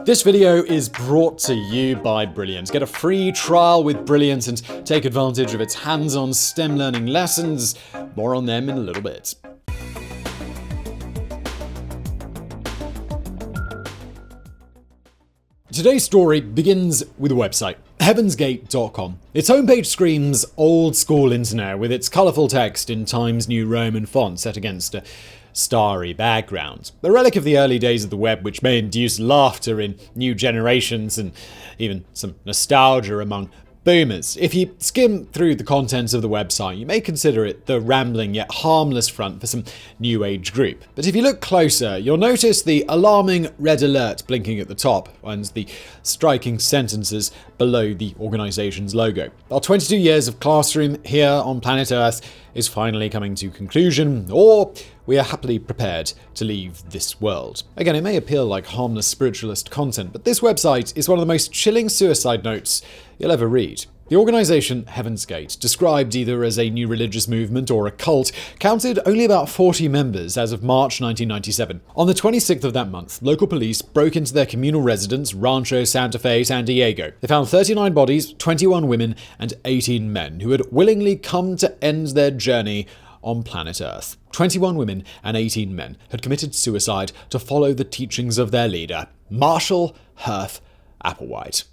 This video is brought to you by Brilliant. Get a free trial with Brilliant and take advantage of its hands-on STEM learning lessons. More on them in a little bit. Today's story begins with a website, heavensgate.com. Its homepage screams old school internet with its colourful text in Times New Roman font set against a starry background. A relic of the early days of the web, which may induce laughter in new generations and even some nostalgia among boomers. If you skim through the contents of the website, you may consider it the rambling yet harmless front for some new age group. But if you look closer, you'll notice the alarming red alert blinking at the top and the striking sentences below the organization's logo. Our 22 years of classroom here on planet Earth is finally coming to conclusion, or we are happily prepared to leave this world. Again, it may appear like harmless spiritualist content, but this website is one of the most chilling suicide notes you'll ever read. The organization Heaven's Gate, described either as a new religious movement or a cult, counted only about 40 members as of March 1997. On the 26th of that month, local police broke into their communal residence, Rancho Santa Fe, San Diego. They found 39 bodies, 21 women, and 18 men who had willingly come to end their journey on planet Earth. 21 women and 18 men had committed suicide to follow the teachings of their leader, Marshall Hearth Applewhite.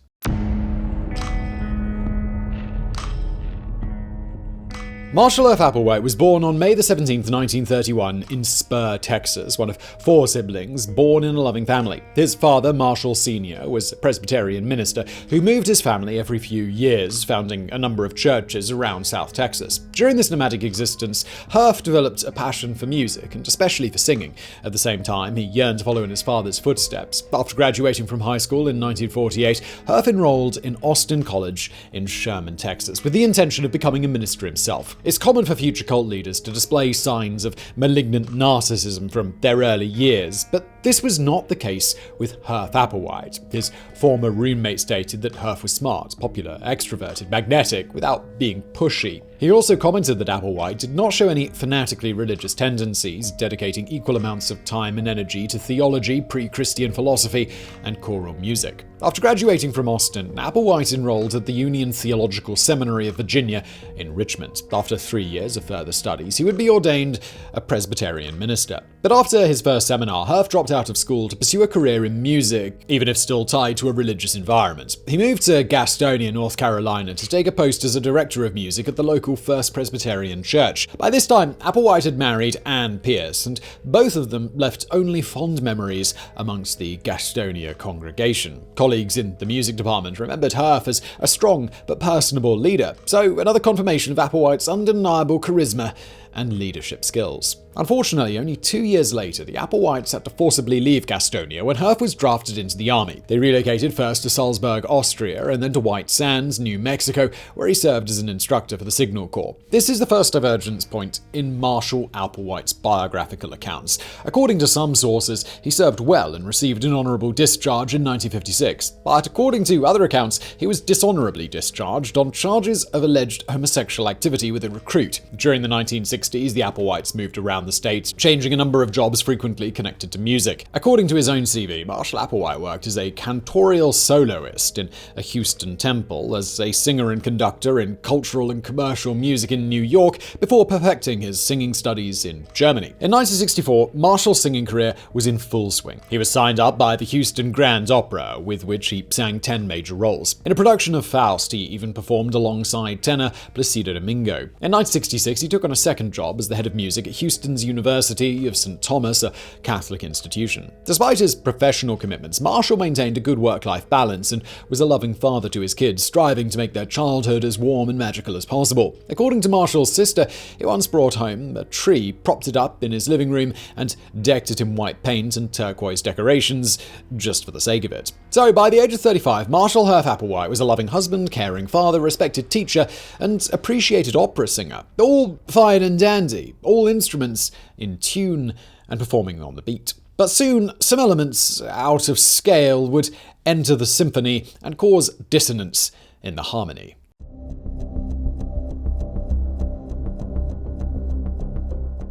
Marshall F. Applewhite was born on May 17, 1931 in Spur, Texas, one of 4 siblings born in a loving family. His father, Marshall Sr., was a Presbyterian minister who moved his family every few years, founding a number of churches around South Texas. During this nomadic existence, Hearth developed a passion for music, and especially for singing. At the same time, he yearned to follow in his father's footsteps. After graduating from high school in 1948, Hearth enrolled in Austin College in Sherman, Texas, with the intention of becoming a minister himself. It's common for future cult leaders to display signs of malignant narcissism from their early years, but this was not the case with Hearth Applewhite. His former roommate stated that Hearth was smart, popular, extroverted, magnetic, without being pushy. He also commented that Applewhite did not show any fanatically religious tendencies, dedicating equal amounts of time and energy to theology, pre-Christian philosophy, and choral music. After graduating from Austin, Applewhite enrolled at the Union Theological Seminary of Virginia in Richmond. After 3 years of further studies, he would be ordained a Presbyterian minister. But after his first seminar, Hearth dropped out of school to pursue a career in music, even if still tied to a religious environment. He moved to Gastonia, North Carolina, to take a post as a director of music at the local First Presbyterian Church. By this time, Applewhite had married Ann Pierce, and both of them left only fond memories amongst the Gastonia congregation. Colleagues in the music department remembered Hearth as a strong but personable leader, so another confirmation of Applewhite's undeniable charisma and leadership skills. Unfortunately, only 2 years later, the Applewhites had to forcibly leave Gastonia when Hearth was drafted into the army. They relocated first to Salzburg, Austria, and then to White Sands, New Mexico, where he served as an instructor for the Signal Corps. This is the first divergence point in Marshall Applewhite's biographical accounts. According to some sources, he served well and received an honorable discharge in 1956. But according to other accounts, he was dishonorably discharged on charges of alleged homosexual activity with a recruit. During the 1960s, the Applewhites moved around the state, changing a number of jobs frequently connected to music. According to his own CV, Marshall Applewhite worked as a cantorial soloist in a Houston temple, as a singer and conductor in cultural and commercial music in New York, before perfecting his singing studies in Germany. In 1964, Marshall's singing career was in full swing. He was signed up by the Houston Grand Opera, with which he sang 10 major roles. In a production of Faust, he even performed alongside tenor Placido Domingo. In 1966, he took on a second job as the head of music at Houston's University of St. Thomas, a Catholic institution. Despite his professional commitments, Marshall maintained a good work-life balance and was a loving father to his kids, striving to make their childhood as warm and magical as possible. According to Marshall's sister, he once brought home a tree, propped it up in his living room, and decked it in white paint and turquoise decorations, just for the sake of it. So, by the age of 35, Marshall Hearth Applewhite was a loving husband, caring father, respected teacher, and appreciated opera singer. All fine and dandy, all instruments in tune and performing on the beat. But soon, some elements out of scale would enter the symphony and cause dissonance in the harmony.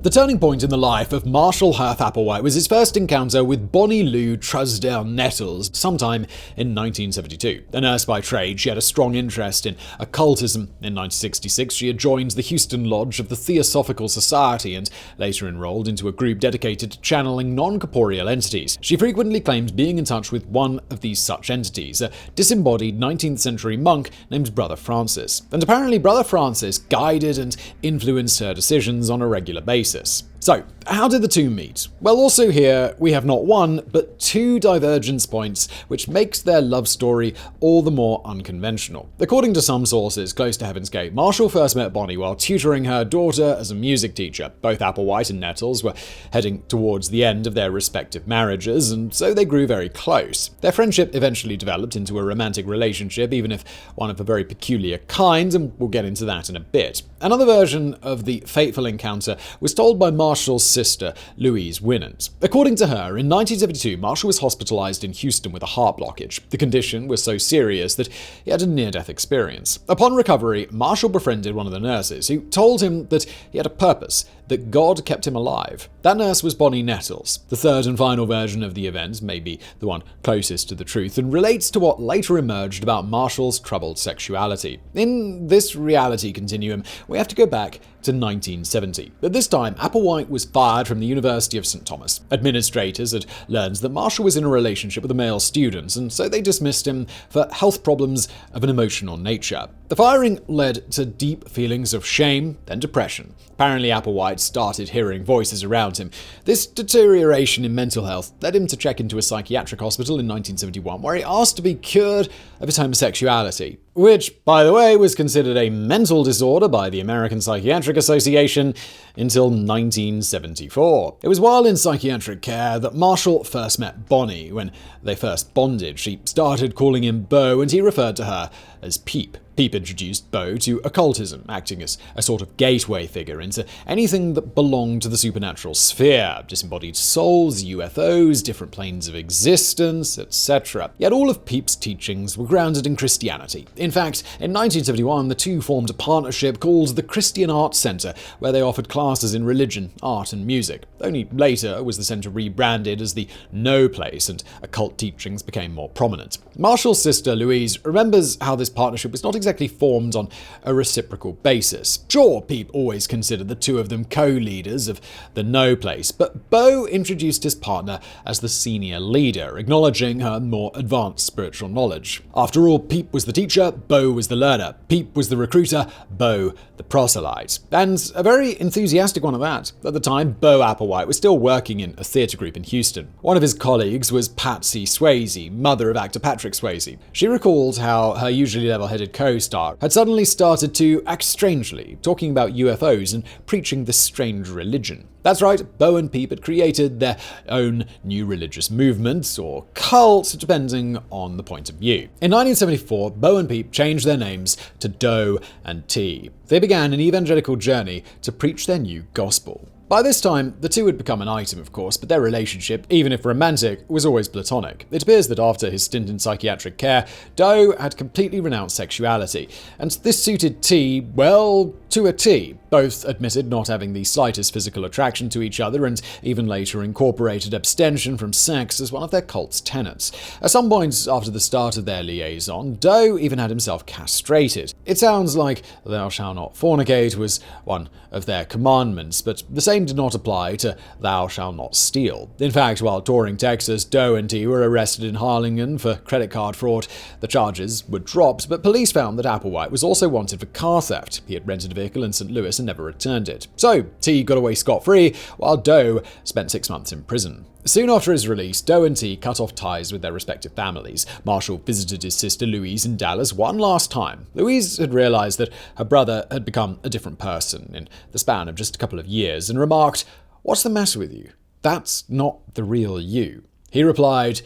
The turning point in the life of Marshall Heath Applewhite was his first encounter with Bonnie Nettles sometime in 1972. A nurse by trade, she had a strong interest in occultism. In 1966, she had joined the Houston Lodge of the Theosophical Society and later enrolled into a group dedicated to channeling non-corporeal entities. She frequently claimed being in touch with one of these such entities, a disembodied 19th century monk named Brother Francis. And apparently Brother Francis guided and influenced her decisions on a regular basis. So, how did the two meet? Well, also here, we have not one, but two divergence points, which makes their love story all the more unconventional. According to some sources close to Heaven's Gate, Marshall first met Bonnie while tutoring her daughter as a music teacher. Both Applewhite and Nettles were heading towards the end of their respective marriages, and so they grew very close. Their friendship eventually developed into a romantic relationship, even if one of a very peculiar kind, and we'll get into that in a bit. Another version of the fateful encounter was told by Marshall's sister, Louise Winant. According to her, in 1972, Marshall was hospitalized in Houston with a heart blockage. The condition was so serious that he had a near-death experience. Upon recovery, Marshall befriended one of the nurses, who told him that he had a purpose, that God kept him alive. That nurse was Bonnie Nettles. The third and final version of the event may be the one closest to the truth and relates to what later emerged about Marshall's troubled sexuality. In this reality continuum, we have to go back to 1970. At this time, Applewhite was fired from the University of St. Thomas. Administrators had learned that Marshall was in a relationship with a male student, and so they dismissed him for health problems of an emotional nature. The firing led to deep feelings of shame, then depression. Apparently, Applewhite started hearing voices around him. This deterioration in mental health led him to check into a psychiatric hospital in 1971, where he asked to be cured of his homosexuality, which, by the way, was considered a mental disorder by the American Psychiatric Association until 1974. It was while in psychiatric care that Marshall first met Bonnie. When they first bonded, she started calling him Beau, and he referred to her as Peep. Peep introduced Beau to occultism, acting as a sort of gateway figure into anything that belonged to the supernatural sphere, disembodied souls, UFOs, different planes of existence, etc. Yet all of Peep's teachings were grounded in Christianity. In fact, in 1971, the two formed a partnership called the Christian Arts Center, where they offered classes in religion, art, and music. Only later was the center rebranded as the No Place, and occult teachings became more prominent. Marshall's sister, Louise, remembers how this partnership was not exactly formed on a reciprocal basis. Sure, Peep always considered the two of them co-leaders of the No Place, but Beau introduced his partner as the senior leader, acknowledging her more advanced spiritual knowledge. After all, Peep was the teacher, Beau was the learner. Peep was the recruiter, Beau the proselyte. And a very enthusiastic one at that. At the time, Beau Applewhite was still working in a theatre group in Houston. One of his colleagues was Patsy Swayze, mother of actor Patrick Swayze. She recalled how her usually level-headed co-star had suddenly started to act strangely, talking about UFOs and preaching this strange religion. That's right, Beau and Peep had created their own new religious movement, or cult, depending on the point of view. In 1974, Beau and Peep changed their names to Doe and T. They began an evangelical journey to preach their new gospel. By this time, the two had become an item, of course, but their relationship, even if romantic, was always platonic. It appears that after his stint in psychiatric care, Doe had completely renounced sexuality, and this suited T, well, to a T. Both admitted not having the slightest physical attraction to each other, and even later incorporated abstention from sex as one of their cult's tenets. At some point after the start of their liaison, Doe even had himself castrated. It sounds like "thou shalt not fornicate" was one of their commandments, but the same did not apply to "thou shalt not steal." In fact, while touring Texas, Doe and T were arrested in Harlingen for credit card fraud. The charges were dropped, but police found that Applewhite was also wanted for car theft. He had rented a vehicle in St. Louis and never returned it. So, T got away scot-free, while Doe spent 6 months in prison. Soon after his release, Doe and T cut off ties with their respective families. Marshall visited his sister Louise in Dallas one last time. Louise had realized that her brother had become a different person in the span of just a couple of years and remarked, "What's the matter with you? That's not the real you." He replied,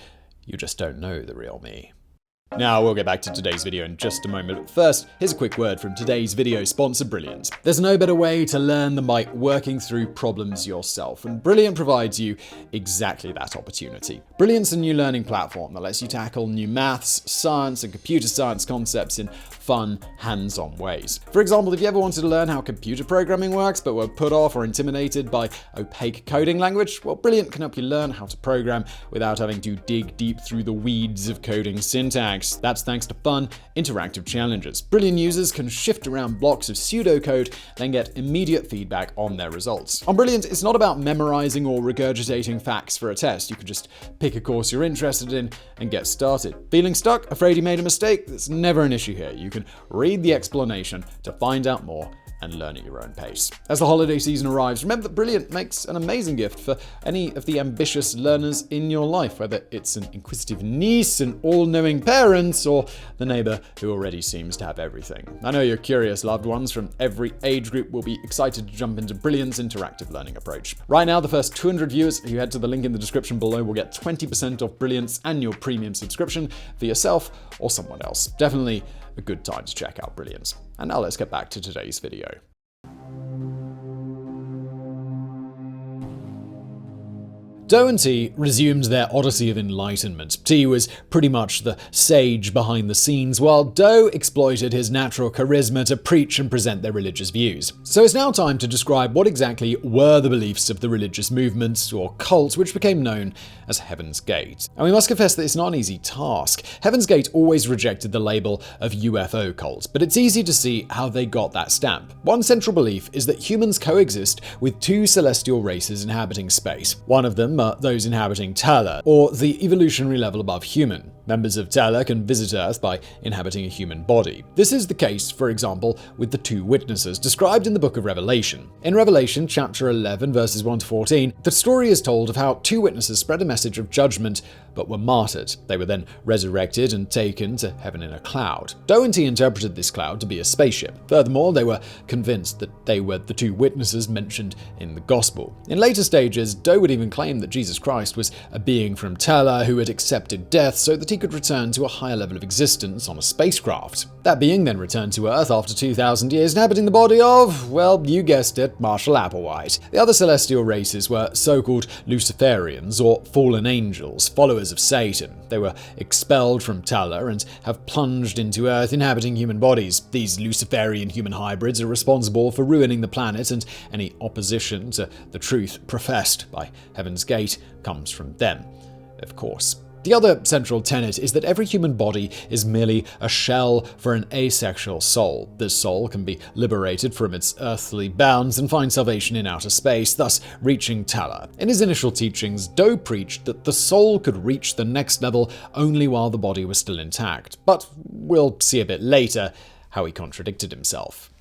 "You just don't know the real me." Now, we'll get back to today's video in just a moment, but first, here's a quick word from today's video sponsor, Brilliant. There's no better way to learn than by working through problems yourself, and Brilliant provides you exactly that opportunity. Brilliant's a new learning platform that lets you tackle new maths, science, and computer science concepts in fun, hands-on ways. For example, if you ever wanted to learn how computer programming works, but were put off or intimidated by opaque coding language, well, Brilliant can help you learn how to program without having to dig deep through the weeds of coding syntax. That's thanks to fun, interactive challenges. Brilliant users can shift around blocks of pseudocode, then get immediate feedback on their results. On Brilliant, it's not about memorizing or regurgitating facts for a test. You can just pick a course you're interested in and get started. Feeling stuck? Afraid you made a mistake? That's never an issue here. You can read the explanation to find out more and learn at your own pace. As the holiday season arrives, remember that Brilliant makes an amazing gift for any of the ambitious learners in your life, whether it's an inquisitive niece, an all-knowing parent, or the neighbor who already seems to have everything. I know your curious loved ones from every age group will be excited to jump into Brilliant's interactive learning approach. Right now, the first 200 viewers who head to the link in the description below will get 20% off Brilliant's annual premium subscription for yourself or someone else. Definitely a good time to check out Brilliant. And now let's get back to today's video. Doe and T resumed their odyssey of enlightenment. T was pretty much the sage behind the scenes, while Doe exploited his natural charisma to preach and present their religious views. So it's now time to describe what exactly were the beliefs of the religious movement, or cult, which became known as Heaven's Gate. And we must confess that it's not an easy task. Heaven's Gate always rejected the label of UFO cult, but it's easy to see how they got that stamp. One central belief is that humans coexist with two celestial races inhabiting space. One of them are those inhabiting TELAH, or the evolutionary level above human. Members of TELAH can visit Earth by inhabiting a human body. This is the case, for example, with the two witnesses described in the book of Revelation. In Revelation chapter 11, verses 1 to 14, the story is told of how two witnesses spread a message of judgment but were martyred. They were then resurrected and taken to heaven in a cloud. Doe and T interpreted this cloud to be a spaceship. Furthermore, they were convinced that they were the two witnesses mentioned in the gospel. In later stages, Doe would even claim that Jesus Christ was a being from TELAH who had accepted death so that he could return to a higher level of existence on a spacecraft. That being then returned to Earth after 2,000 years, inhabiting the body of, well, you guessed it, Marshall Applewhite. The other celestial races were so-called Luciferians, or fallen angels, followers of Satan. They were expelled from TELAH and have plunged into Earth, inhabiting human bodies. These Luciferian human hybrids are responsible for ruining the planet, and any opposition to the truth professed by Heaven's Gate comes from them, of course. The other central tenet is that every human body is merely a shell for an asexual soul. This soul can be liberated from its earthly bounds and find salvation in outer space, thus reaching TELAH. In his initial teachings, Doe preached that the soul could reach the next level only while the body was still intact. But we'll see a bit later how he contradicted himself.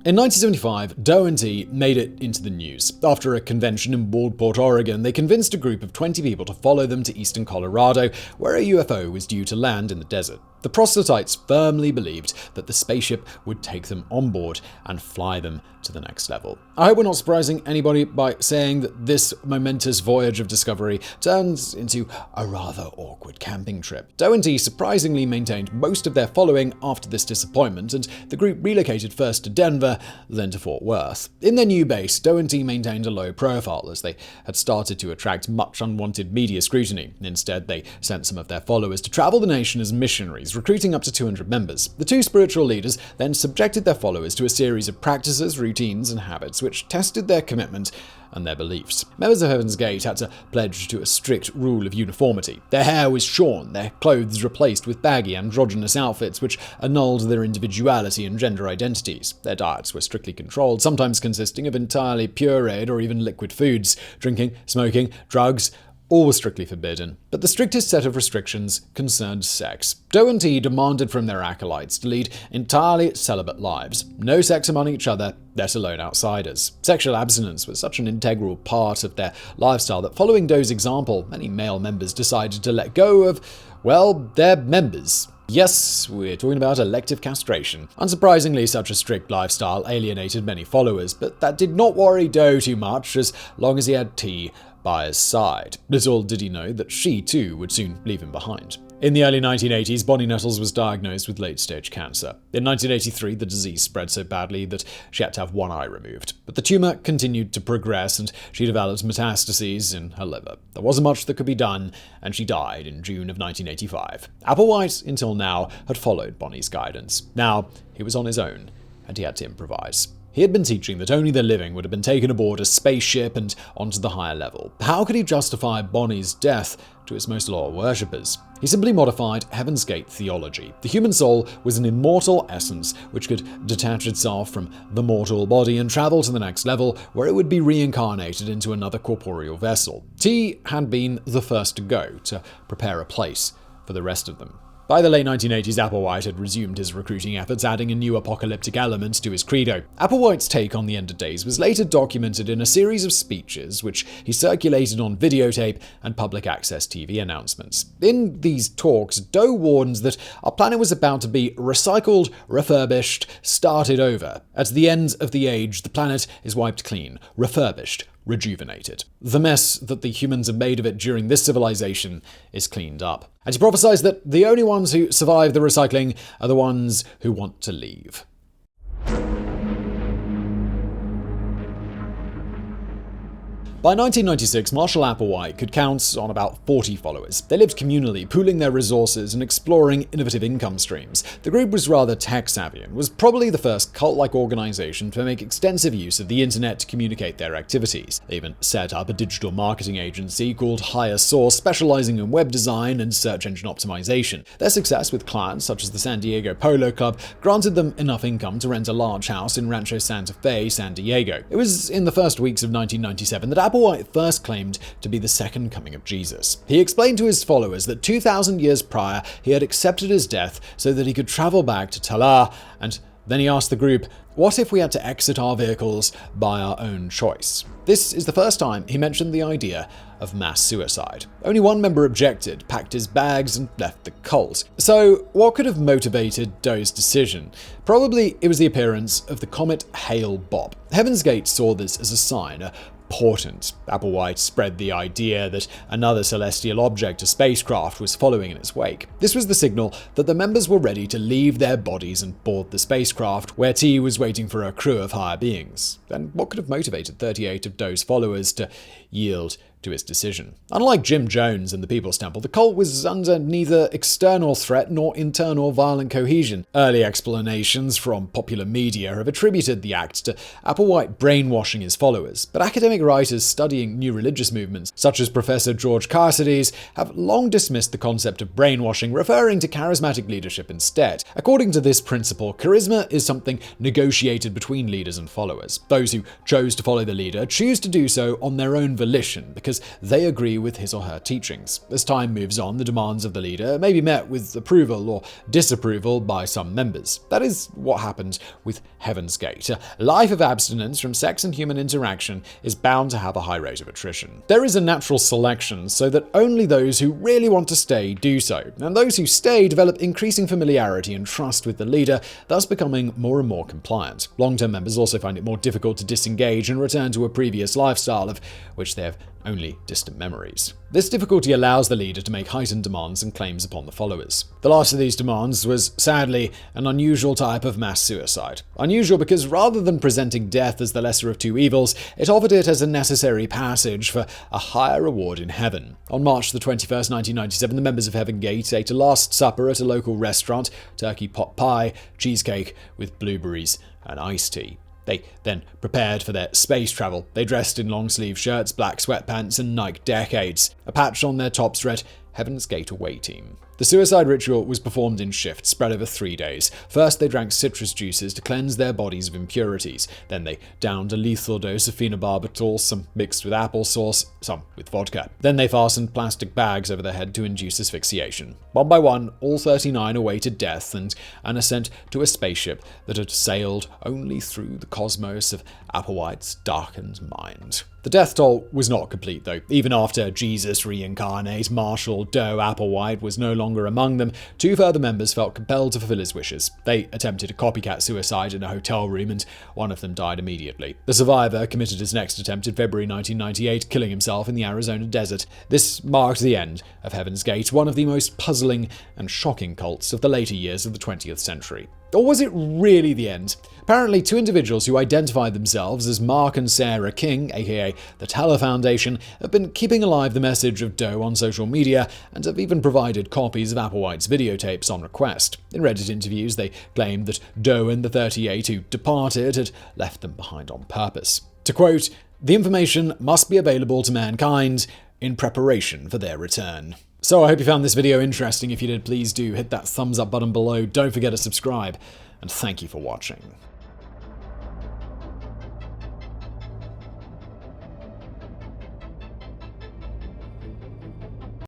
In 1975, Doe and T made it into the news. After a convention in Waldport, Oregon, they convinced a group of 20 people to follow them to eastern Colorado, where a UFO was due to land in the desert. The proselytes firmly believed that the spaceship would take them on board and fly them to the next level. I hope we're not surprising anybody by saying that this momentous voyage of discovery turns into a rather awkward camping trip. Doe and T surprisingly maintained most of their following after this disappointment, and the group relocated first to Denver, then to Fort Worth. In their new base, Doe and T maintained a low profile as they had started to attract much unwanted media scrutiny. Instead, they sent some of their followers to travel the nation as missionaries, recruiting up to 200 members. The two spiritual leaders then subjected their followers to a series of practices, routines, and habits which tested their commitment and their beliefs. Members of Heaven's Gate had to pledge to a strict rule of uniformity. Their hair was shorn, their clothes replaced with baggy, androgynous outfits which annulled their individuality and gender identities. Their diets were strictly controlled, sometimes consisting of entirely pureed or even liquid foods. Drinking, smoking, drugs, all was strictly forbidden. But the strictest set of restrictions concerned sex. Doe and T demanded from their acolytes to lead entirely celibate lives. No sex among each other, let alone outsiders. Sexual abstinence was such an integral part of their lifestyle that following Doe's example, many male members decided to let go of, well, their members. Yes, we're talking about elective castration. Unsurprisingly, such a strict lifestyle alienated many followers, but that did not worry Doe too much as long as he had T by his side. Little did he know that she too would soon leave him behind. In the early 1980s, Bonnie Nettles was diagnosed with late-stage cancer. In 1983, the disease spread so badly that she had to have one eye removed. But the tumour continued to progress and she developed metastases in her liver. There wasn't much that could be done, and she died in June of 1985. Applewhite, until now, had followed Bonnie's guidance. Now, he was on his own, and he had to improvise. He had been teaching that only the living would have been taken aboard a spaceship and onto the higher level. How could he justify Bonnie's death to his most loyal worshippers? He simply modified Heaven's Gate theology. The human soul was an immortal essence which could detach itself from the mortal body and travel to the next level, where it would be reincarnated into another corporeal vessel. T had been the first to go, to prepare a place for the rest of them. By the late 1980s, Applewhite had resumed his recruiting efforts, adding a new apocalyptic element to his credo. Applewhite's take on the end of days was later documented in a series of speeches which he circulated on videotape and public access TV announcements. In these talks, Doe warns that our planet was about to be recycled, refurbished, started over. At the end of the age, the planet is wiped clean, refurbished, rejuvenated. The mess that the humans have made of it during this civilization is cleaned up. And he prophesies that the only ones who survive the recycling are the ones who want to leave. By 1996, Marshall Applewhite could count on about 40 followers. They lived communally, pooling their resources and exploring innovative income streams. The group was rather tech-savvy and was probably the first cult-like organization to make extensive use of the internet to communicate their activities. They even set up a digital marketing agency called Higher Source, specializing in web design and search engine optimization. Their success with clients such as the San Diego Polo Club granted them enough income to rent a large house in Rancho Santa Fe, San Diego. It was in the first weeks of 1997 that Applewhite first claimed to be the second coming of Jesus. He explained to his followers that 2,000 years prior he had accepted his death so that he could travel back to TELAH, and then he asked the group, what if we had to exit our vehicles by our own choice? This is the first time he mentioned the idea of mass suicide. Only one member objected, packed his bags, and left the cult. So, what could have motivated Doe's decision? Probably it was the appearance of the comet Hale-Bopp. Heaven's Gate saw this as a sign, a portent. Applewhite spread the idea that another celestial object, a spacecraft, was following in its wake. This was the signal that the members were ready to leave their bodies and board the spacecraft, where T was waiting for a crew of higher beings. Then what could have motivated 38 of Doe's followers to yield to his decision? Unlike Jim Jones and the People's Temple, the cult was under neither external threat nor internal violent cohesion. Early explanations from popular media have attributed the act to Applewhite brainwashing his followers, but academic writers studying new religious movements, such as Professor George Carsides, have long dismissed the concept of brainwashing, referring to charismatic leadership instead. According to this principle, charisma is something negotiated between leaders and followers. Those who chose to follow the leader choose to do so on their own volition, because they agree with his or her teachings. As time moves on, the demands of the leader may be met with approval or disapproval by some members. That is what happened with Heaven's Gate. A life of abstinence from sex and human interaction is bound to have a high rate of attrition. There is a natural selection so that only those who really want to stay do so, and those who stay develop increasing familiarity and trust with the leader, thus becoming more and more compliant. Long-term members also find it more difficult to disengage and return to a previous lifestyle of which they have only distant memories. This difficulty allows the leader to make heightened demands and claims upon the followers. The last of these demands was, sadly, an unusual type of mass suicide. Unusual because rather than presenting death as the lesser of two evils, it offered it as a necessary passage for a higher reward in heaven. On March the 21st, 1997, the members of Heaven Gate ate a last supper at a local restaurant, turkey pot pie, cheesecake with blueberries and iced tea. They then prepared for their space travel. They dressed in long-sleeve shirts, black sweatpants, and Nike Decades. A patch on their tops read, Heaven's Gate Away Team. The suicide ritual was performed in shifts spread over 3 days. First, they drank citrus juices to cleanse their bodies of impurities. Then they downed a lethal dose of phenobarbital, some mixed with applesauce, some with vodka. Then they fastened plastic bags over their head to induce asphyxiation. One by one, all 39 awaited death and an ascent to a spaceship that had sailed only through the cosmos of Applewhite's darkened mind. The death toll was not complete, though. Even after Jesus reincarnate, Marshall Doe Applewhite was no longer among them. 2 further members felt compelled to fulfill his wishes. They attempted a copycat suicide in a hotel room, and one of them died immediately. The survivor committed his next attempt in February 1998, killing himself in the Arizona desert. This marked the end of Heaven's Gate, one of the most puzzling and shocking cults of the later years of the 20th century. Or was it really the end? Apparently, 2 individuals who identified themselves as Mark and Sarah King, aka the TELAH Foundation, have been keeping alive the message of Doe on social media and have even provided copies of Applewhite's videotapes on request. In Reddit interviews, they claimed that Doe and the 38 who departed had left them behind on purpose. To quote, "The information must be available to mankind in preparation for their return." So I hope you found this video interesting. If you did, please do hit that thumbs up button below. Don't forget to subscribe, and thank you for watching.